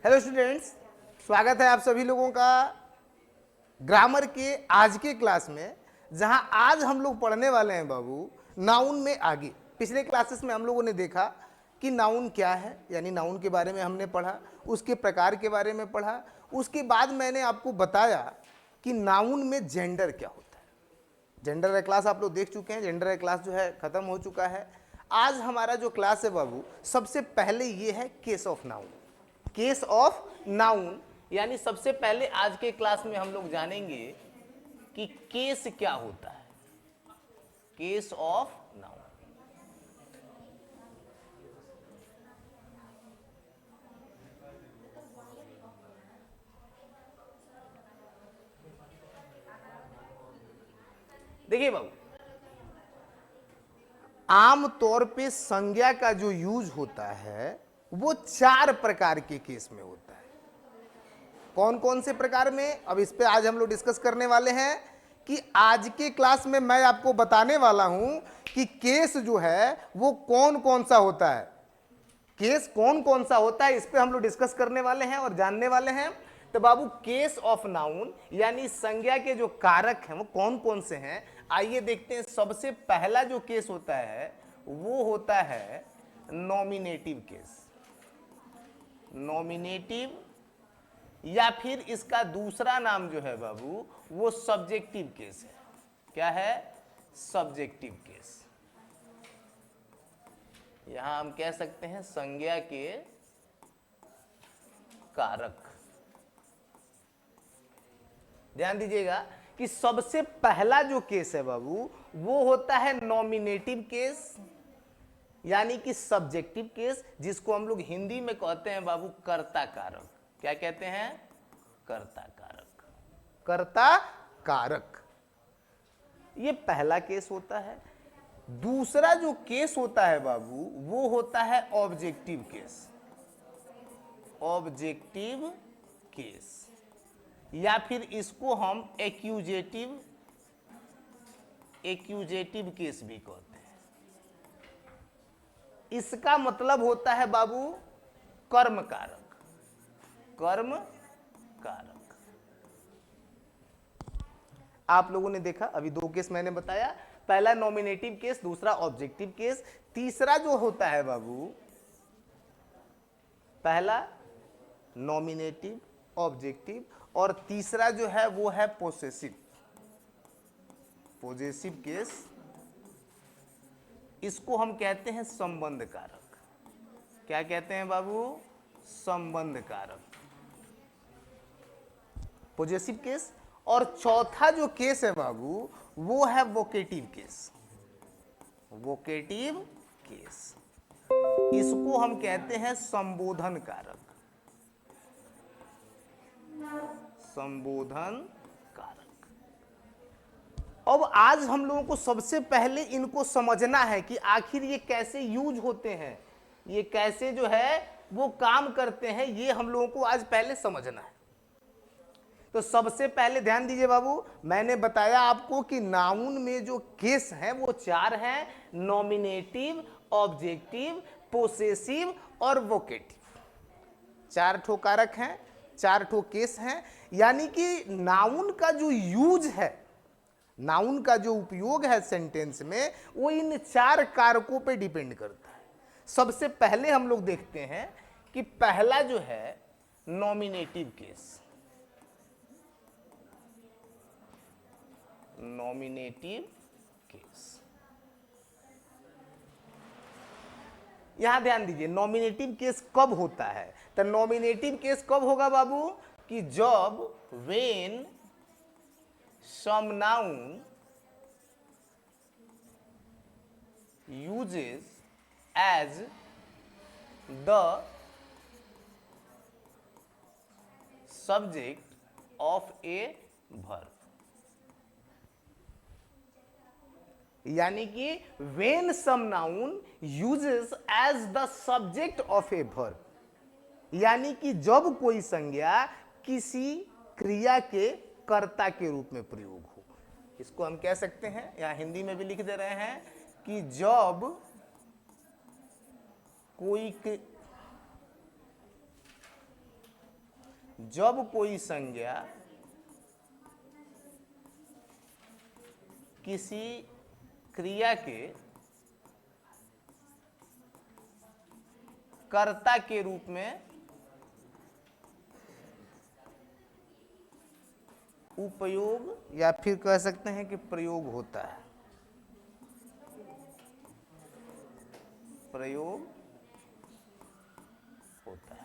Hello students, स्वागत है आप सभी लोगों का ग्रामर के आज के क्लास में, जहां आज हम लोग पढ़ने वाले हैं बाबू नाउन में आगे। पिछले क्लासेस में हम लोगों ने देखा कि नाउन क्या है, यानी नाउन के बारे में हमने पढ़ा, उसके प्रकार के बारे में पढ़ा। उसके बाद मैंने आपको बताया कि नाउन में जेंडर क्या होता है। जेंडर का क्लास आप लोग देख चुके हैं, जेंडर का क्लास जो है खत्म हो चुका है। आज हमारा जो क्लास है बाबू, सबसे पहले ये है case of noun. Case of noun यानी सबसे पहले आज के क्लास में हम लोग जानेंगे कि केस क्या होता है। Case of noun. देखिए बाबू, आम तौर पे संज्ञा का जो यूज होता है वो 4 प्रकार के केस में होता है। कौन कौन से प्रकार में, अब इस पे आज हम लोग डिस्कस करने वाले हैं कि आज के क्लास में मैं आपको बताने वाला हूं कि केस जो है वो कौन कौन सा होता है। केस कौन कौन सा होता है इस पे हम लोग डिस्कस करने वाले हैं और जानने वाले हैं। तो बाबू, केस ऑफ नाउन यानी संज्ञा के जो कारक हैं वो कौन कौन से हैं, आइए देखते हैं। सबसे पहला जो केस होता है वो होता है नॉमिनेटिव केस। नॉमिनेटिव या फिर इसका दूसरा नाम जो है बाबू वो सब्जेक्टिव केस है। क्या है? Subjective case. यहां हम कह सकते हैं संज्ञा के कारक। ध्यान दीजिएगा कि सबसे पहला जो केस है बाबू वो होता है नॉमिनेटिव केस यानी कि सब्जेक्टिव केस, जिसको हम लोग हिंदी में कहते हैं बाबू कर्ता कारक। क्या कहते हैं? कर्ता कारक। कर्ता कारक, ये पहला केस होता है। दूसरा जो केस होता है बाबू वो होता है ऑब्जेक्टिव केस। ऑब्जेक्टिव केस या फिर इसको हम एक्यूजेटिव केस भी कहते हैं। इसका मतलब होता है बाबू कर्म कारक। कर्म कारक। आप लोगों ने देखा अभी 2 केस मैंने बताया, पहला नॉमिनेटिव केस, दूसरा ऑब्जेक्टिव केस। तीसरा जो होता है बाबू, पहला नॉमिनेटिव, ऑब्जेक्टिव, और तीसरा जो है वो है पोसेसिव। पोजेसिव केस, इसको हम कहते हैं संबंध कारक। क्या कहते हैं बाबू? संबंध कारक, पोजेसिव केस। और चौथा जो केस है बाबू वो है वोकेटिव केस। वोकेटिव केस, इसको हम कहते हैं संबोधन कारक। संबोधन कारक। अब आज हम लोगों को सबसे पहले इनको समझना है कि आखिर ये कैसे यूज होते हैं, ये कैसे जो है वो काम करते हैं, ये हम लोगों को आज पहले समझना है। तो सबसे पहले ध्यान दीजिए बाबू, मैंने बताया आपको कि नाउन में जो केस हैं वो 4 हैं, नॉमिनेटिव, ऑब्जेक्टिव, पोसेसिव और वोकेटिव। 4 ठो कारक हैं, 4 ठो केस हैं। यानी कि नाउन का जो यूज है, नाउन का जो उपयोग है सेंटेंस में, वो इन 4 कारकों पे डिपेंड करता है। सबसे पहले हम लोग देखते हैं कि पहला जो है नॉमिनेटिव केस। नॉमिनेटिव केस, यहां ध्यान दीजिए, नॉमिनेटिव केस कब होता है? तो नॉमिनेटिव केस कब होगा बाबू कि जब when some noun uses as the subject of a verb। यानी कि when some noun uses as the subject of a verb, यानी कि जब कोई संज्ञा किसी क्रिया के कर्ता के रूप में प्रयोग हो। इसको हम कह सकते हैं, यहां हिंदी में भी लिख दे रहे हैं कि जब कोई जब कोई संज्ञा किसी क्रिया के कर्ता के रूप में उपयोग या फिर कह सकते हैं कि प्रयोग होता है, प्रयोग होता है।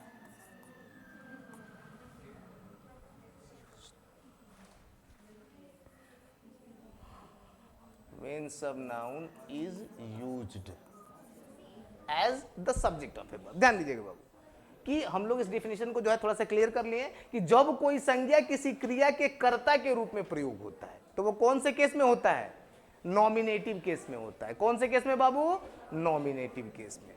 When some noun is used as the subject of a verb। ध्यान दीजिएगा बाबू कि हम लोग इस डेफिनेशन को जो है थोड़ा सा क्लियर कर लिए कि जब कोई संज्ञा किसी क्रिया के कर्ता के रूप में प्रयोग होता है तो वो कौन से केस में होता है? नॉमिनेटिव केस में होता है। कौन से केस में बाबू? नॉमिनेटिव केस में।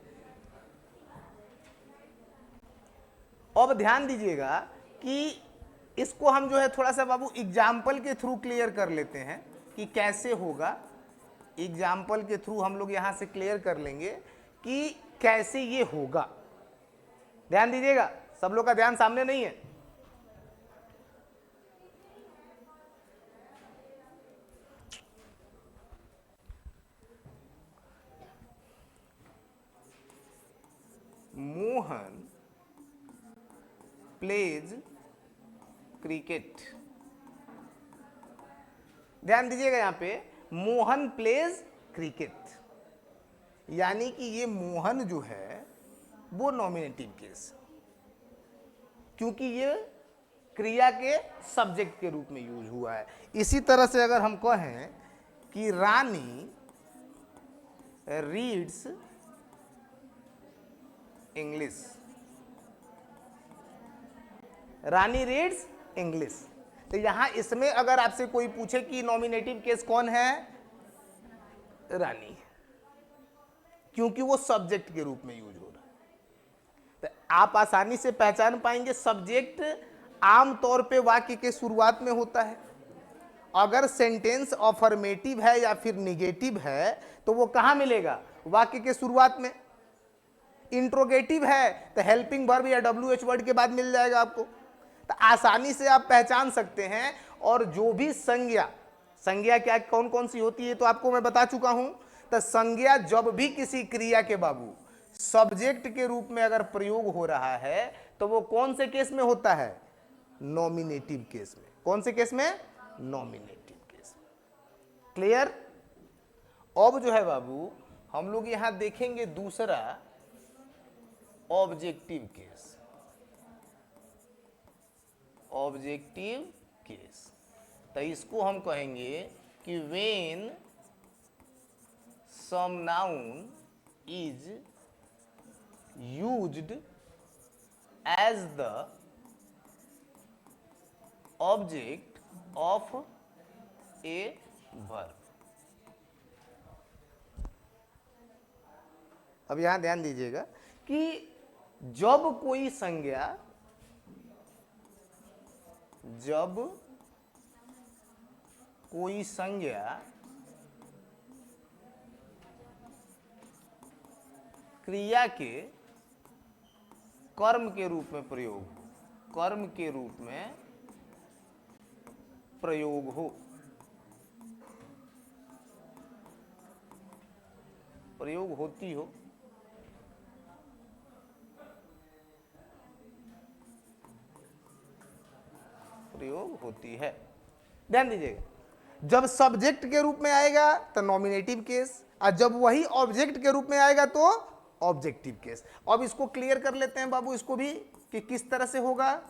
अब ध्यान दीजिएगा कि इसको हम जो है थोड़ा सा बाबू एग्जाम्पल के थ्रू क्लियर कर लेते हैं कि कैसे होगा। एग्जाम्पल के थ्रू हम लोग यहां से क्लियर कर लेंगे कि कैसे ये होगा। ध्यान दीजिएगा, सब लोग का ध्यान सामने नहीं है। Mohan pledge cricket. ध्यान दीजिएगा यहां पे मोहन प्लेज क्रिकेट, यानी कि ये मोहन जो है वो नॉमिनेटिव केस, क्योंकि ये क्रिया के सब्जेक्ट के रूप में यूज हुआ है। इसी तरह से अगर हम कहें कि रानी रीड्स इंग्लिश, रानी रीड्स इंग्लिश, तो यहां इसमें अगर आपसे कोई पूछे कि नॉमिनेटिव केस कौन है? रानी, क्योंकि वो सब्जेक्ट के रूप में यूज हो रहा है। तो आप आसानी से पहचान पाएंगे सब्जेक्ट आमतौर पे वाक्य के शुरुआत में होता है। अगर सेंटेंस अफर्मेटिव है या फिर निगेटिव है तो वो कहां मिलेगा? वाक्य के शुरुआत में। इंट्रोगेटिव है तो हेल्पिंग वर्ब या WH वर्ड के बाद मिल जाएगा आपको। तो आसानी से आप पहचान सकते हैं। और जो भी संज्ञा, संज्ञा क्या कौन कौन सी होती है तो आपको मैं बता चुका हूं। तो संज्ञा जब भी किसी क्रिया के बाबू सब्जेक्ट के रूप में अगर प्रयोग हो रहा है तो वो कौन से केस में होता है? नॉमिनेटिव केस में। कौन से केस में? नॉमिनेटिव केस में। क्लियर? अब जो है बाबू हम लोग यहां देखेंगे दूसरा ऑब्जेक्टिव केस। ऑब्जेक्टिव केस, तो इसको हम कहेंगे कि when some noun is used as the object of a verb. अब यहां ध्यान दीजिएगा कि जब कोई संज्ञा, जब कोई संज्ञा क्रिया के कर्म के रूप में प्रयोग, कर्म के रूप में प्रयोग हो, प्रयोग होती हो, प्रयोग होती है। ध्यान दीजिएगा, जब सब्जेक्ट के रूप में आएगा तो नॉमिनेटिव केस, और जब वही ऑब्जेक्ट के रूप में आएगा तो ऑब्जेक्टिव केस। अब इसको क्लियर कर लेते हैं बाबू, इसको भी कि किस तरह से होगा।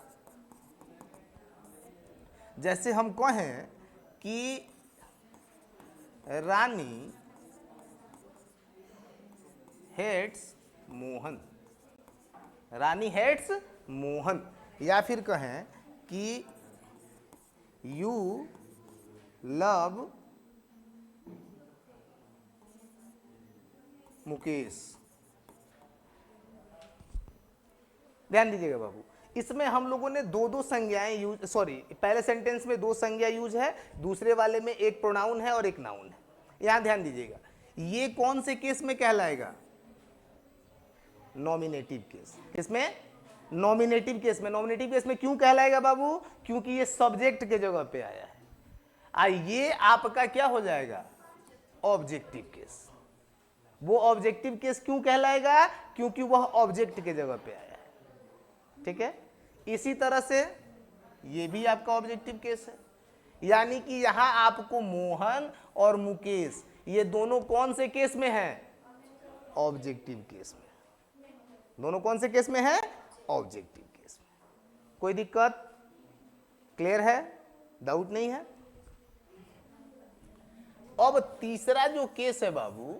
जैसे हम कहें कि रानी हेट्स मोहन, रानी हेट्स मोहन, या फिर कहें कि यू लव मुकेश। ध्यान दीजिएगा बाबू, इसमें हम लोगों ने दो दो संज्ञाएं यूज, सॉरी पहले सेंटेंस में दो संज्ञा यूज है, दूसरे वाले में एक प्रोनाउन है और एक नाउन है। यहां ध्यान दीजिएगा, ये कौन से केस में कहलाएगा? Nominative case. किसमें? नॉमिनेटिव केस में। नॉमिनेटिव केस में क्यों कहलाएगा बाबू? क्योंकि ये सब्जेक्ट के जगह पे आया है। ये आपका क्या हो जाएगा? Objective case. वो ऑब्जेक्टिव केस क्यों कहलाएगा? क्योंकि वह ऑब्जेक्ट के जगह पे आया है। ठीक है, इसी तरह से ये भी आपका ऑब्जेक्टिव केस है। यानी कि यहां आपको मोहन और मुकेश ये दोनों कौन से केस में हैं? ऑब्जेक्टिव केस में। दोनों कौन से केस में है? ऑब्जेक्टिव केस में। कोई दिक्कत? क्लियर है? डाउट नहीं है? अब तीसरा जो केस है बाबू,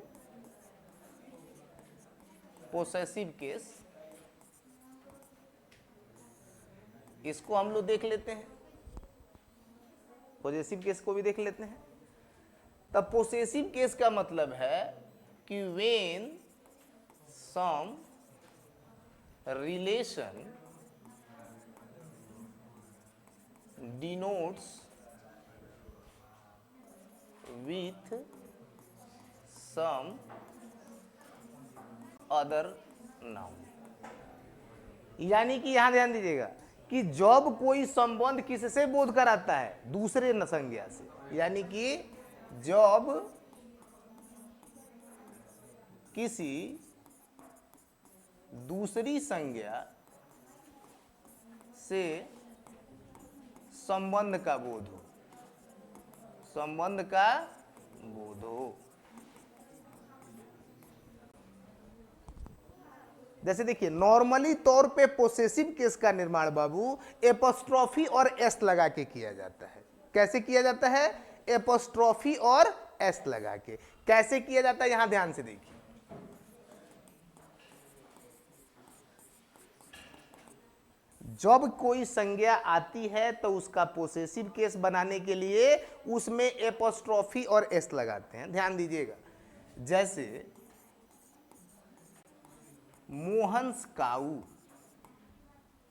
पोसेसिव केस, इसको हम लोग देख लेते हैं। पोजेसिव केस को भी देख लेते हैं। तब पोसेसिव केस का मतलब है कि when some relation denotes with some other noun। यानी कि यहां ध्यान दीजिएगा कि जब कोई संबंध किससे बोध कराता है? दूसरे संज्ञा से। यानी कि जब किसी दूसरी संज्ञा से संबंध का बोध हो, संबंध का बोध हो। जैसे देखिए, नॉर्मली तौर पे पोसेसिव केस का निर्माण बाबू एपोस्ट्रोफी और एस लगा के किया जाता है। कैसे किया जाता है? एपोस्ट्रोफी और एस लगा के। कैसे किया जाता है? यहां ध्यान से देखिए। जब कोई संज्ञा आती है तो उसका पोसेसिव केस बनाने के लिए उसमें एपोस्ट्रोफी और एस लगाते हैं। ध्यान दीजिएगा, जैसे मोहन्स काऊ,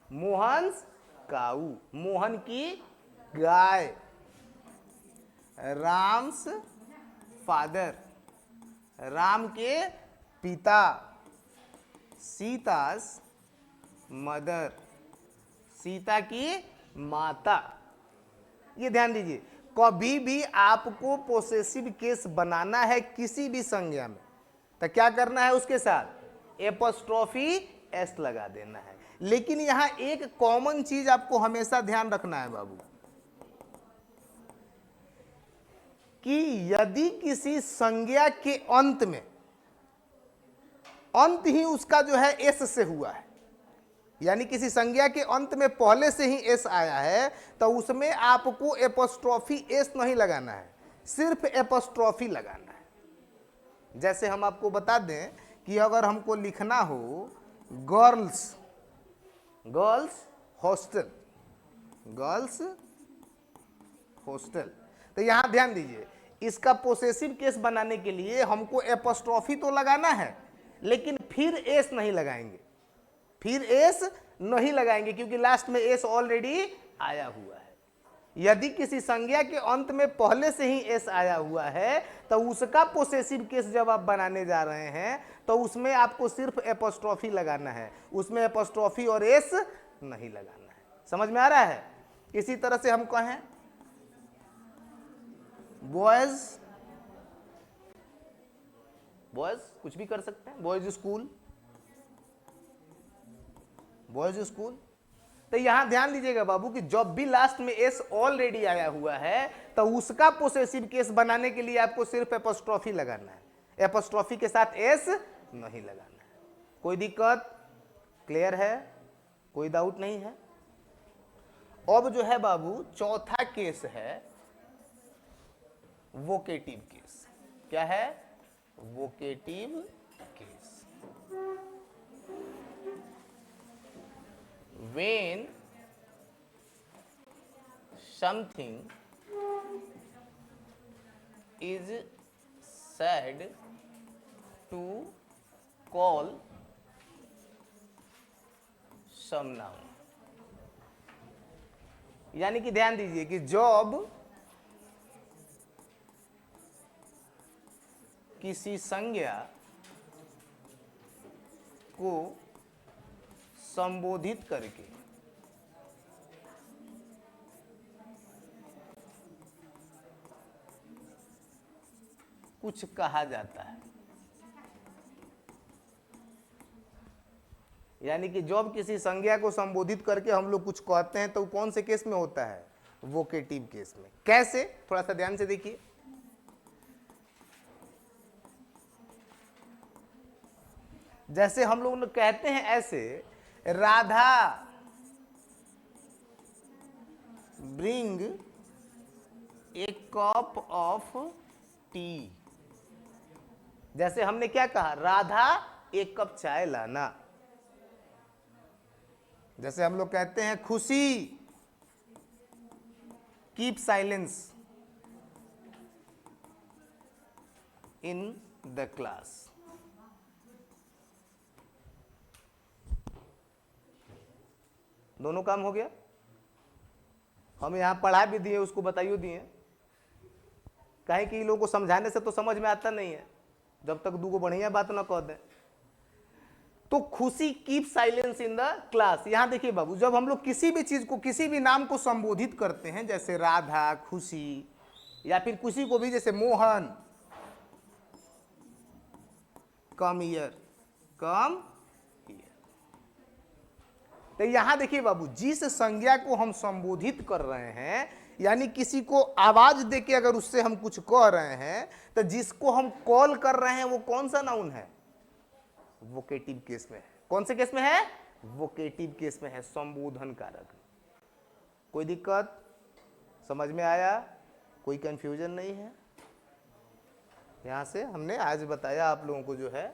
मोहन्स काऊ, मोहन की गाय। राम्स फादर, राम के पिता। सीतास मदर, सीता की माता। ये ध्यान दीजिए, कभी भी आपको पोसेसिव केस बनाना है किसी भी संज्ञा में तो क्या करना है? उसके साथ एपोस्ट्रोफी एस लगा देना है। लेकिन यहां एक कॉमन चीज आपको हमेशा ध्यान रखना है बाबू, कि यदि किसी संज्ञा के अंत में, अंत ही उसका जो है एस से हुआ है, यानी किसी संज्ञा के अंत में पहले से ही एस आया है, तो उसमें आपको एपोस्ट्रोफी एस नहीं लगाना है, सिर्फ एपोस्ट्रोफी लगाना है। जैसे हम आपको बता दें कि अगर हमको लिखना हो girls, girls hostel, girls hostel, तो यहां ध्यान दीजिए, इसका पोसेसिव केस बनाने के लिए हमको एपोस्ट्रोफी तो लगाना है, लेकिन फिर एस नहीं लगाएंगे, फिर एस नहीं लगाएंगे, क्योंकि लास्ट में एस ऑलरेडी आया हुआ है। यदि किसी संज्ञा के अंत में पहले से ही एस आया हुआ है तो उसका पोसेसिव केस जब आप बनाने जा रहे हैं तो उसमें आपको सिर्फ एपोस्ट्रोफी लगाना है, उसमें एपोस्ट्रोफी और एस नहीं लगाना है। समझ में आ रहा है? इसी तरह से हम कहें बॉयज, बॉयज कुछ भी कर सकते हैं, बॉयज स्कूल, बॉयज स्कूल। तो यहां ध्यान दीजिएगा बाबू कि जब भी लास्ट में एस ऑलरेडी आया हुआ है तो उसका पोसेसिव केस बनाने के लिए आपको सिर्फ एपोस्ट्रोफी लगाना है, एपोस्ट्रोफी के साथ एस नहीं लगाना है। कोई दिक्कत? क्लियर है? कोई डाउट नहीं है? अब जो है बाबू चौथा केस है वोकेटिव केस। क्या है? Vocative case. When something is said to call some noun, यानी कि ध्यान दीजिए कि जब किसी संज्ञा को संबोधित करके कुछ कहा जाता है। यानी कि जब किसी संज्ञा को संबोधित करके हम लोग कुछ कहते हैं तो कौन से केस में होता है? वोकेटिव केस में। कैसे? थोड़ा सा ध्यान से देखिए। जैसे हम लोग कहते हैं ऐसे, Radha bring a cup of T. जैसे हमने क्या कहा? राधा एक कप चाय लाना। जैसे हम लोग कहते हैं खुशी keep silence in the class. दोनों काम हो गया। हम यहां पढ़ा भी दिए, उसको बताइए दिए। कहे कि लोगों को समझाने से तो समझ में आता नहीं है जब तक दूगो बढ़िया बात ना कह दें। तो खुशी keep silence in the class. यहां देखिए बाबू, जब हम लोग किसी भी चीज को, किसी भी नाम को संबोधित करते हैं, जैसे राधा, खुशी, या फिर किसी को भी, जैसे Mohan, come here, come here. तो यहां देखिए बाबू, जिस संज्ञा को हम संबोधित कर रहे हैं, यानी किसी को आवाज देके अगर उससे हम कुछ कह रहे हैं, तो जिसको हम कॉल कर रहे हैं वो कौन सा नाउन है? वोकेटिव केस में है। कौन से केस में है? वोकेटिव केस में है, संबोधन कारक। कोई दिक्कत? समझ में आया? कोई कंफ्यूजन नहीं है? यहां से हमने आज बताया आप लोगों को जो है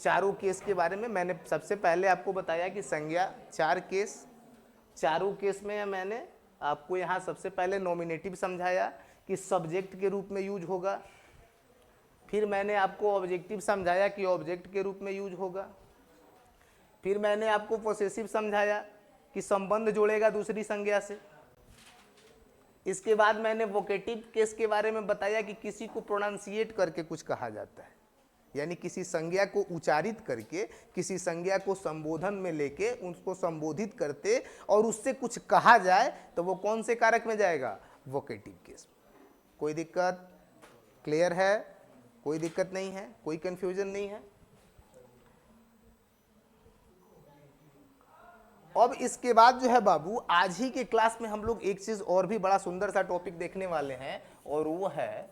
चारों केस के बारे में। मैंने सबसे पहले आपको बताया कि संज्ञा चार केस, चारों केस में मैंने आपको यहां सबसे पहले नॉमिनेटिव समझाया कि सब्जेक्ट के रूप में यूज होगा। फिर मैंने आपको ऑब्जेक्टिव समझाया कि ऑब्जेक्ट के रूप में यूज होगा। फिर मैंने आपको पोसेसिव समझाया कि संबंध जोड़ेगा दूसरी संज्ञा से। इसके बाद मैंने वोकेटिव केस के बारे में बताया कि किसी को प्रोनाउंसिएट करके कुछ कहा जाता है, यानी किसी संज्ञा को उच्चारित करके, किसी संज्ञा को संबोधन में लेके उसको संबोधित करते और उससे कुछ कहा जाए तो वो कौन से कारक में जाएगा? वोकेटिव केस में। कोई दिक्कत? क्लियर है? कोई दिक्कत नहीं है? कोई कंफ्यूजन नहीं है? अब इसके बाद जो है बाबू, आज ही के क्लास में हम लोग एक चीज और भी बड़ा सुंदर सा टॉपिक देखने वाले हैं, और वो है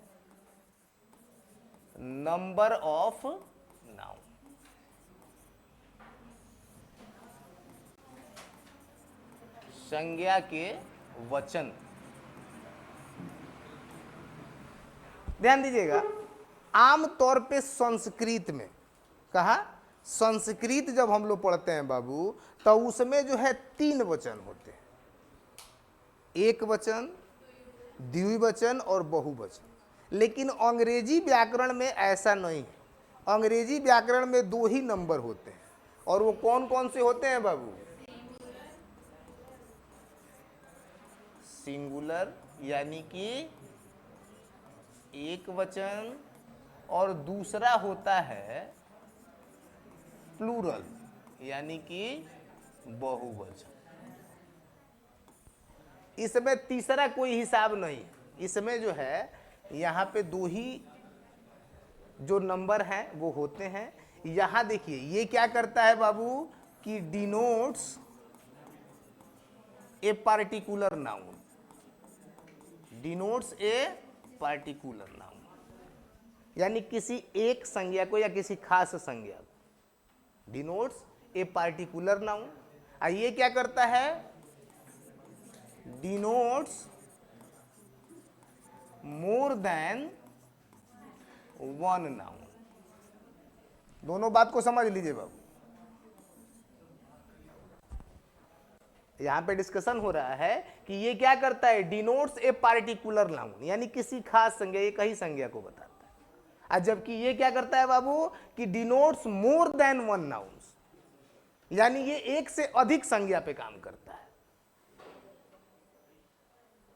नंबर ऑफ नाउन। संज्ञा के वचन। ध्यान दीजिएगा, आमतौर पे संस्कृत में, कहा संस्कृत जब हम लोग पढ़ते हैं बाबू, तो उसमें जो है 3 वचन होते हैं, एक वचन, द्विवचन और बहुवचन। लेकिन अंग्रेजी व्याकरण में ऐसा नहीं है। अंग्रेजी व्याकरण में 2 ही नंबर होते हैं, और वो कौन कौन से होते हैं बाबू? सिंगुलर यानी कि एक वचन, और दूसरा होता है प्लूरल यानी कि बहुवचन। इसमें तीसरा कोई हिसाब नहीं। इसमें जो है यहाँ पे 2 ही जो नंबर हैं वो होते हैं। यहां देखिए ये क्या करता है बाबू कि denotes a particular noun, denotes a particular noun, यानी किसी एक संज्ञा को या किसी खास संज्ञा को, डिनोट्स ए पार्टिकुलर नाउन। ये क्या करता है? Denotes more than one noun. दोनों बात को समझ लीजिए बाबू। यहां पे डिस्कशन हो रहा है कि ये क्या करता है? डिनोट्स ए पार्टिकुलर नाउन, यानी किसी खास संज्ञा, एक ही संज्ञा को बताता है। जबकि ये क्या करता है बाबू कि denotes more than one nouns, यानी ये एक से अधिक संज्ञा पे काम करता है।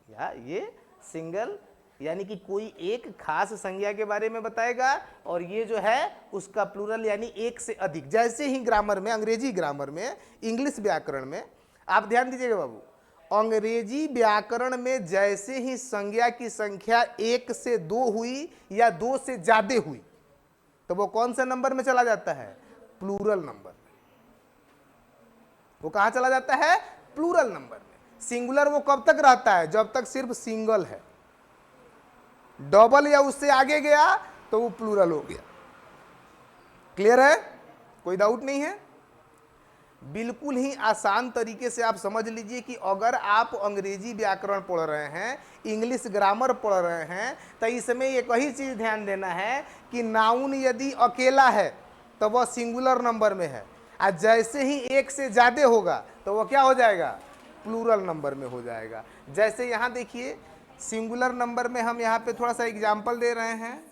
या ये सिंगल यानी कि कोई एक खास संज्ञा के बारे में बताएगा और ये जो है उसका प्लूरल यानी एक से अधिक। जैसे ही ग्रामर में, अंग्रेजी ग्रामर में, इंग्लिश व्याकरण में, आप ध्यान दीजिएगा बाबू, अंग्रेजी व्याकरण में जैसे ही संज्ञा की संख्या 1 से 2 हुई या 2 से ज्यादा हुई तो वो कौन से नंबर में चला जाता है? Plural number. वो कहां चला जाता है? प्लूरल नंबर में। सिंगुलर वो कब तक रहता है? जब तक सिर्फ सिंगल है। डबल या उससे आगे गया तो वो प्लूरल हो गया। क्लियर है? कोई डाउट नहीं है? बिल्कुल ही आसान तरीके से आप समझ लीजिए कि अगर आप अंग्रेजी व्याकरण पढ़ रहे हैं, इंग्लिश ग्रामर पढ़ रहे हैं, तो इसमें एक ही चीज ध्यान देना है कि नाउन यदि अकेला है तो वह सिंगुलर नंबर में है, और जैसे ही एक से ज्यादा होगा तो वह क्या हो जाएगा? प्लूरल नंबर में हो जाएगा। जैसे यहां देखिए, सिंगुलर नंबर में हम यहां पे थोड़ा सा एग्जाम्पल दे रहे हैं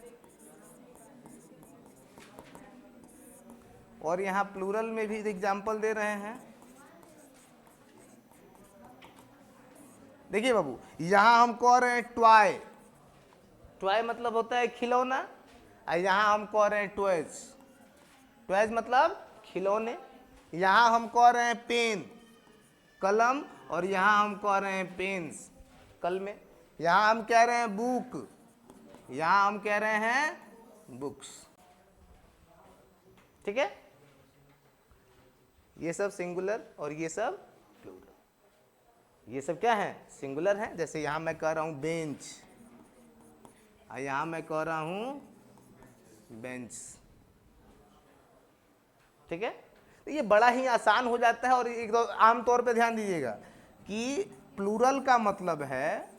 और यहां प्लूरल में भी एग्जाम्पल दे रहे हैं। देखिए बाबू, यहां हम कह रहे हैं टॉय, टॉय मतलब होता है खिलौना, और यहां हम कह रहे हैं टॉयज, टॉयज मतलब खिलौने। यहां हम कह रहे हैं पेन, कलम, और यहां हम कह रहे हैं पेन्स, कलमे। यहां हम कह रहे हैं बुक, यहां हम कह रहे हैं बुक्स। ठीक है? ये सब सिंगुलर और ये सब प्लूरल। ये सब क्या है? सिंगुलर है। जैसे यहां मैं कह रहा हूं बेंच, और यहां मैं कह रहा हूं बेंच। ठीक है? तो ये बड़ा ही आसान हो जाता है। और एक तो आमतौर पे ध्यान दीजिएगा कि प्लूरल का मतलब है,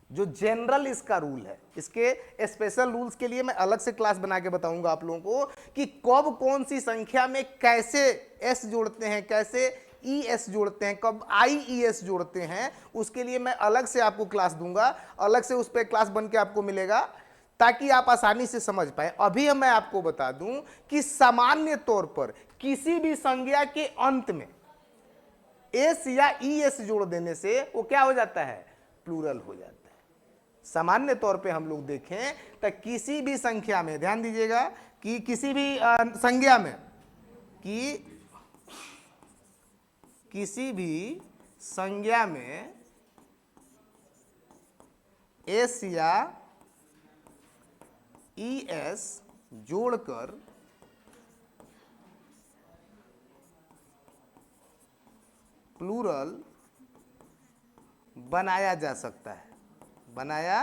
जो जनरल इसका रूल है, इसके स्पेशल रूल्स के लिए मैं अलग से क्लास बना के बताऊंगा आप लोगों को कि कब कौन सी संख्या में कैसे एस जोड़ते हैं, कैसे ई एस जोड़ते हैं, कब आई ई एस जोड़ते हैं, उसके लिए मैं अलग से आपको क्लास दूंगा, अलग से उस पर क्लास बन के आपको मिलेगा, ताकि आप आसानी से समझ पाए। अभी मैं आपको बता दूं कि सामान्य तौर पर किसी भी संज्ञा के अंत में एस या ई एस जोड़ देने से वो क्या हो जाता है? प्लूरल हो जाता है। सामान्य तौर पे हम लोग देखें तो किसी भी संख्या में, ध्यान दीजिएगा कि किसी भी संज्ञा में, कि किसी भी संज्ञा में एस या ई एस जोड़कर प्लूरल बनाया जा सकता है। बनाया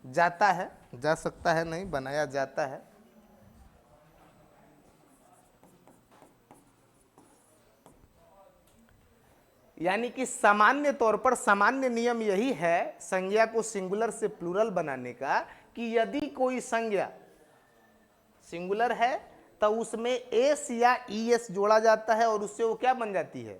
जाता है, जा सकता है नहीं, बनाया जाता है। यानी कि सामान्य तौर पर सामान्य नियम यही है संज्ञा को सिंगुलर से प्लूरल बनाने का, कि यदि कोई संज्ञा सिंगुलर है तो उसमें एस या ई एस जोड़ा जाता है और उससे वो क्या बन जाती है?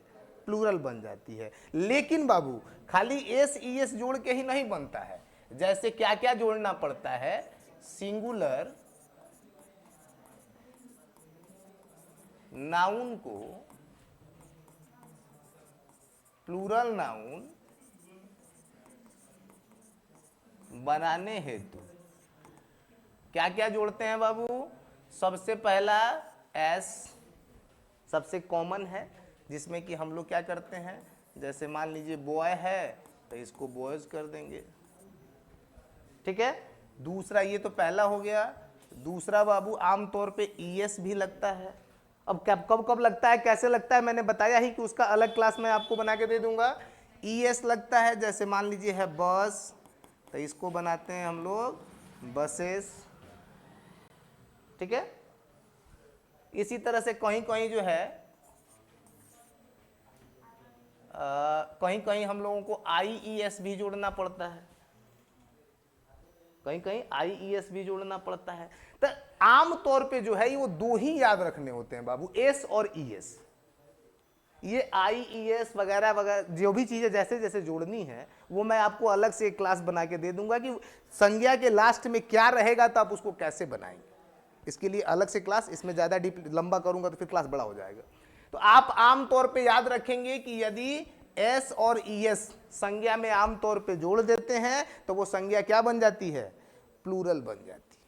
प्लूरल बन जाती है। लेकिन बाबू, खाली एस ई एस जोड़ के ही नहीं बनता है। जैसे क्या क्या जोड़ना पड़ता है? सिंगुलर नाउन को प्लूरल नाउन बनाने हेतु क्या क्या जोड़ते हैं बाबू? सबसे पहला एस सबसे कॉमन है, जिसमें कि हम लोग क्या करते हैं, जैसे मान लीजिए बॉय है तो इसको बॉयज कर देंगे। ठीक है? दूसरा, ये तो पहला हो गया। दूसरा बाबू, आमतौर पे ई एस भी लगता है। अब कब कब लगता है, कैसे लगता है, मैंने बताया ही कि उसका अलग क्लास मैं आपको बना के दे दूंगा। ई एस लगता है, जैसे मान लीजिए है बस, तो इसको बनाते हैं हम लोग बसेस। ठीक है? इसी तरह से कहीं कहीं जो है कहीं कहीं हम लोगों को आई ई एस भी जोड़ना पड़ता है, कहीं कहीं आई ई एस भी जोड़ना पड़ता है। तो आम तौर पे जो है ये वो दो ही याद रखने होते हैं बाबू, एस और ई एस। ये आई ई एस वगैरह वगैरह जो भी चीजें जैसे जैसे जोड़नी है वो मैं आपको अलग से एक क्लास बना के दे दूंगा कि संज्ञा के लास्ट में क्या रहेगा तो आप उसको कैसे बनाएंगे। इसके लिए अलग से क्लास, इसमें ज्यादा डीप लंबा करूंगा तो फिर क्लास बड़ा हो जाएगा। तो आप आम तौर पे याद रखेंगे कि यदि एस और ईएस संज्ञा में आमतौर पे जोड़ देते हैं तो वो संज्ञा क्या बन जाती है, प्लूरल बन जाती है।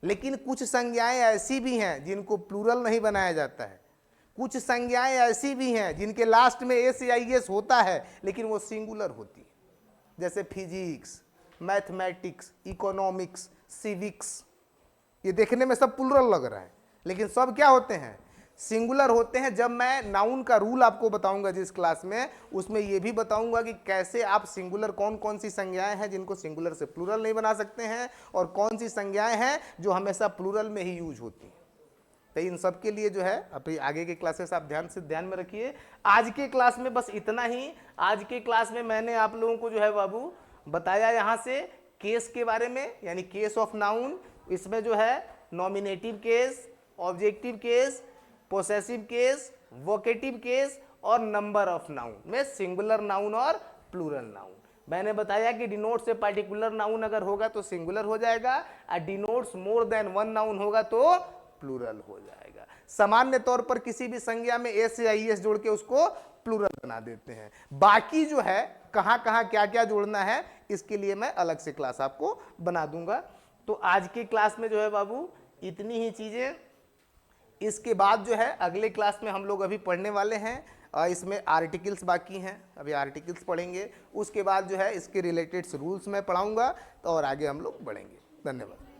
लेकिन कुछ संज्ञाएं ऐसी भी हैं जिनको प्लूरल नहीं बनाया जाता है, कुछ संज्ञाएं ऐसी भी हैं जिनके लास्ट में एस या ईएस होता है लेकिन वो सिंगुलर होती है, जैसे फिजिक्स, मैथमेटिक्स, इकोनॉमिक्स, सिविक्स। ये देखने में सब प्लूरल लग रहा है लेकिन सब क्या होते हैं, सिंगुलर होते हैं। जब मैं नाउन का रूल आपको बताऊंगा जिस क्लास में, उसमें ये भी बताऊंगा कि कैसे आप सिंगुलर, कौन कौन सी संज्ञाएं हैं जिनको सिंगुलर से प्लूरल नहीं बना सकते हैं और कौन सी संज्ञाएं हैं जो हमेशा प्लूरल में ही यूज होती हैं। तो इन सब के लिए जो है अपनी आगे के क्लासेस आप ध्यान में रखिए। आज के क्लास में बस इतना ही। आज के क्लास में मैंने आप लोगों को जो है बाबू बताया यहाँ से केस के बारे में, यानी केस ऑफ नाउन। इसमें जो है nominative case, objective case, possessive case, vocative case और नंबर ऑफ नाउन में सिंगुलर नाउन और प्लूरल नाउन। मैंने बताया कि डिनोट से पार्टिकुलर नाउन अगर होगा तो सिंगुलर हो जाएगा और denotes more than one noun होगा तो प्लूरल हो जाएगा। सामान्य तौर पर किसी भी संज्ञा में एस या ईएस जोड़ के उसको प्लूरल बना देते हैं। बाकी जो है कहां कहां क्या क्या जोड़ना है इसके लिए मैं अलग से क्लास आपको बना दूंगा। तो आज के क्लास में जो है बाबू इतनी ही चीजें। इसके बाद जो है अगले क्लास में हम लोग अभी पढ़ने वाले हैं, इसमें आर्टिकल्स बाकी हैं, अभी आर्टिकल्स पढ़ेंगे। उसके बाद जो है इसके रिलेटेड रूल्स मैं पढ़ाऊंगा तो और आगे हम लोग बढ़ेंगे। धन्यवाद।